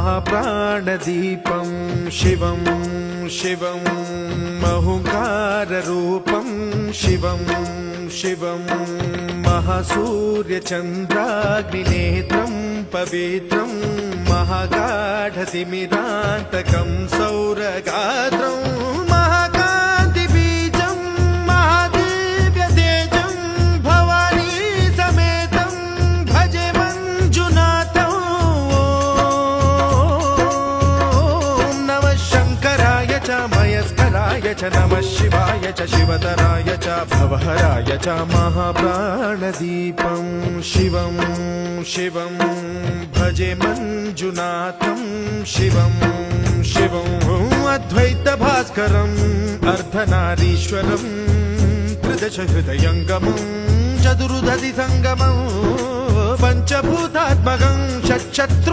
महाप्राणदीपं शिवं शिवं महुकाररूपं शिवं शिवं महासूर्यचन्द्राग्निनेत्रं पवित्रं महागाढतिमिरान्तकं सौरगात्रं महाकान्तिबीजं महादिव्यतेजं भवानी समेतं भजे मञ्जुनाथं। ॐ नमः शङ्कराय च मयस्कराय च नमः शिवाय च शिवतराय च भवहराय च महाप्राणदीपं शिवं शिवं भजे मञ्जुनाथं शिवं शिवं अद्वैतभास्करम् अर्धनारीश्वरं त्रिदशहृदयङ्गमं चतुर्दधिसङ्गमं पञ्चभूतात्मकं षट्शत्रु